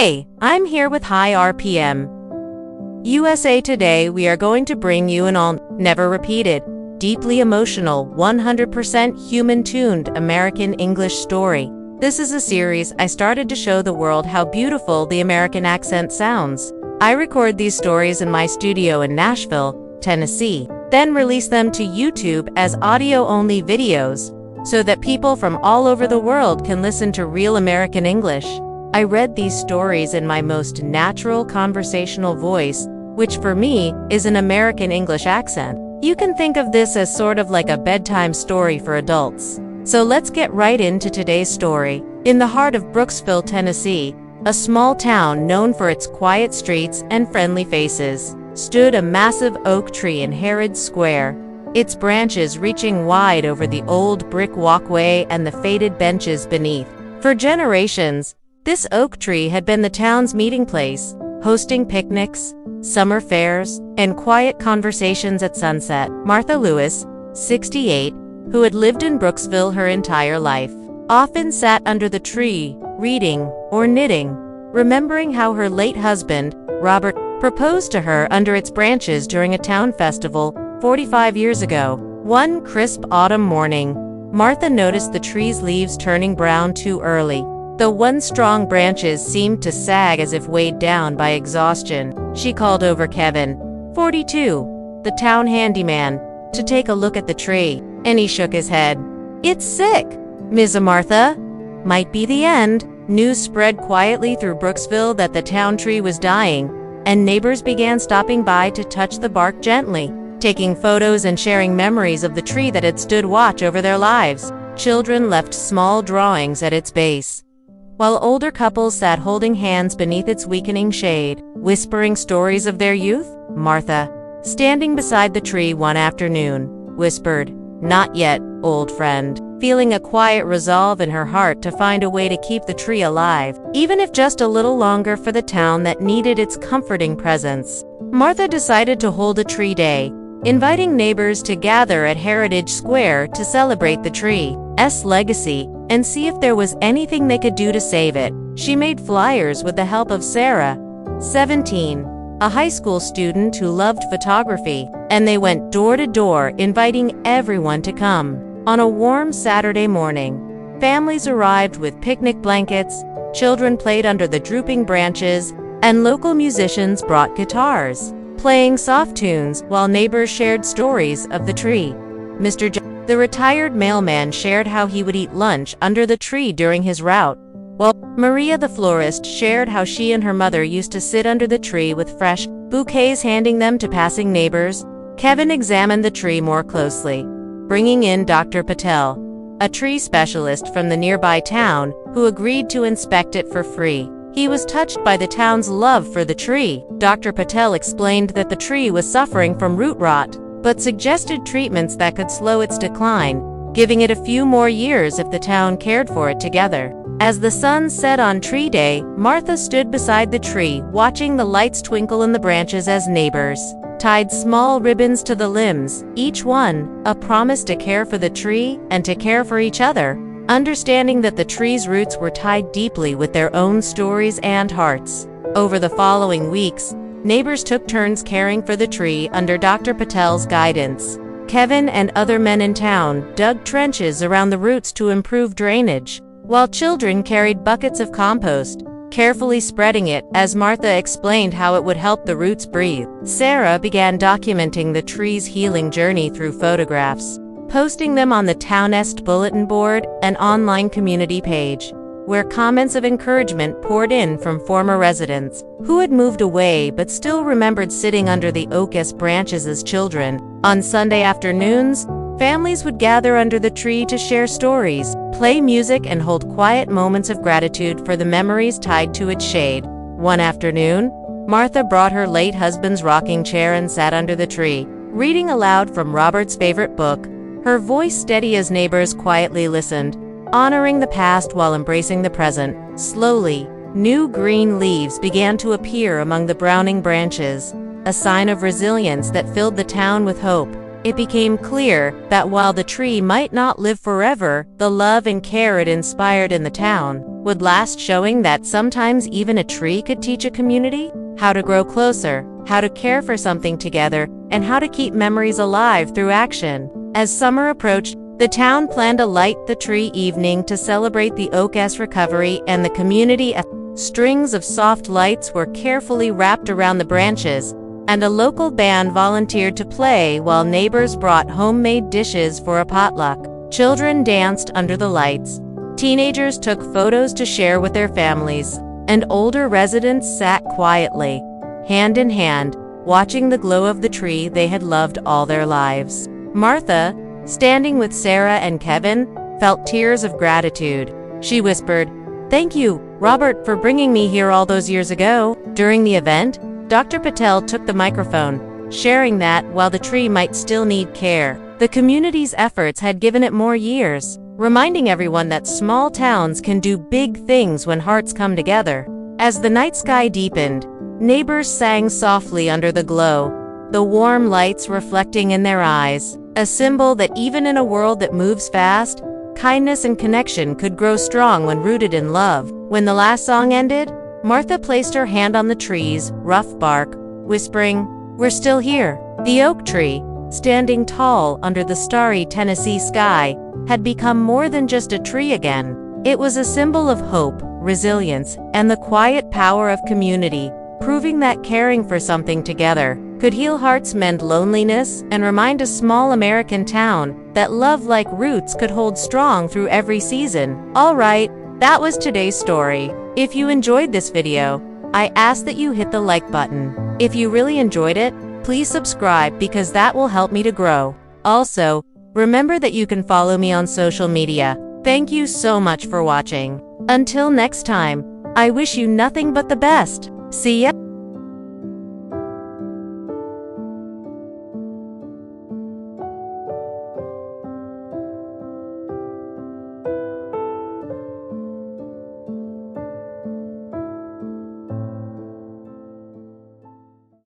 Hey, I'm here with High RPM. USA Today, we are going to bring you an all never repeated, deeply emotional, 100% human-tuned American English story. This is a series I started to show the world how beautiful the American accent sounds. I record these stories in my studio in Nashville, Tennessee, then release them to YouTube as audio-only videos, so that people from all over the world can listen to real American English. I read these stories in my most natural conversational voice, which for me is an American English accent. You can think of this as sort of like a bedtime story for adults. So let's get right into today's story. In the heart of Brooksville, Tennessee, a small town known for its quiet streets and friendly faces, stood a massive oak tree in Herod Square, its branches reaching wide over the old brick walkway and the faded benches beneath. For generations, this oak tree had been the town's meeting place, hosting picnics, summer fairs, and quiet conversations at sunset. Martha Lewis, 68, who had lived in Brooksville her entire life, often sat under the tree, reading or knitting, remembering how her late husband, Robert, proposed to her under its branches during a town festival 45 years ago. One crisp autumn morning, Martha noticed the tree's leaves turning brown too early. The once strong branches seemed to sag as if weighed down by exhaustion. She called over Kevin, 42, the town handyman, to take a look at the tree, and he shook his head. "It's sick, Ms. Martha. Might be the end." News spread quietly through Brooksville that the town tree was dying, and neighbors began stopping by to touch the bark gently, taking photos and sharing memories of the tree that had stood watch over their lives. Children left small drawings at its base, while older couples sat holding hands beneath its weakening shade, whispering stories of their youth. Martha, standing beside the tree one afternoon, whispered, "Not yet, old friend," feeling a quiet resolve in her heart to find a way to keep the tree alive, even if just a little longer for the town that needed its comforting presence. Martha decided to hold a tree day, inviting neighbors to gather at Heritage Square to celebrate the tree's legacy and see if there was anything they could do to save it. She made flyers with the help of Sarah, 17, a high school student who loved photography, and they went door to door inviting everyone to come. On a warm Saturday morning, families arrived with picnic blankets, children played under the drooping branches, and local musicians brought guitars, playing soft tunes while neighbors shared stories of the tree. Mr. the retired mailman, shared how he would eat lunch under the tree during his route, while Maria the florist shared how she and her mother used to sit under the tree with fresh bouquets, handing them to passing neighbors. Kevin examined the tree more closely, bringing in Dr. Patel, a tree specialist from the nearby town, who agreed to inspect it for free. He was touched by the town's love for the tree. Dr. Patel explained that the tree was suffering from root rot, but suggested treatments that could slow its decline, giving it a few more years if the town cared for it together. As the sun set on Tree Day, Martha stood beside the tree, watching the lights twinkle in the branches as neighbors tied small ribbons to the limbs, each one a promise to care for the tree and to care for each other, understanding that the tree's roots were tied deeply with their own stories and hearts. Over the following weeks, neighbors took turns caring for the tree under Dr. Patel's guidance. Kevin and other men in town dug trenches around the roots to improve drainage, while children carried buckets of compost, carefully spreading it as Martha explained how it would help the roots breathe. Sarah began documenting the tree's healing journey through photographs, posting them on the town's bulletin board, an online community page, where comments of encouragement poured in from former residents who had moved away but still remembered sitting under the oak's branches as children. On Sunday afternoons, families would gather under the tree to share stories, play music, and hold quiet moments of gratitude for the memories tied to its shade. One afternoon, Martha brought her late husband's rocking chair and sat under the tree, reading aloud from Robert's favorite book, her voice steady as neighbors quietly listened, honoring the past while embracing the present. Slowly, new green leaves began to appear among the browning branches, a sign of resilience that filled the town with hope. it became clear that while the tree might not live forever, the love and care it inspired in the town would last, showing that sometimes even a tree could teach a community how to grow closer, how to care for something together, and how to keep memories alive through action. As summer approached, the town planned a Light the Tree evening to celebrate the oak's recovery and the community. Strings of soft lights were carefully wrapped around the branches, and a local band volunteered to play while neighbors brought homemade dishes for a potluck. Children danced under the lights. Teenagers took photos to share with their families, and older residents sat quietly, hand in hand, watching the glow of the tree they had loved all their lives. Martha, standing with Sarah and Kevin, felt tears of gratitude. She whispered, "Thank you, Robert, for bringing me here all those years ago." During the event, Dr. Patel took the microphone, sharing that while the tree might still need care, the community's efforts had given it more years, reminding everyone that small towns can do big things when hearts come together. As the night sky deepened, neighbors sang softly under the glow, the warm lights reflecting in their eyes, a symbol that even in a world that moves fast, kindness and connection could grow strong when rooted in love. When the last song ended, Martha placed her hand on the tree's rough bark, whispering, "We're still here." The oak tree, standing tall under the starry Tennessee sky, had become more than just a tree again. It was a symbol of hope, resilience, and the quiet power of community, proving that caring for something together could heal hearts, mend loneliness, and remind a small American town that love like roots could hold strong through every season. Alright, that was today's story. If you enjoyed this video, I ask that you hit the like button. If you really enjoyed it, please subscribe because that will help me to grow. Also, remember that you can follow me on social media. Thank you so much for watching. Until next time, I wish you nothing but the best. See ya!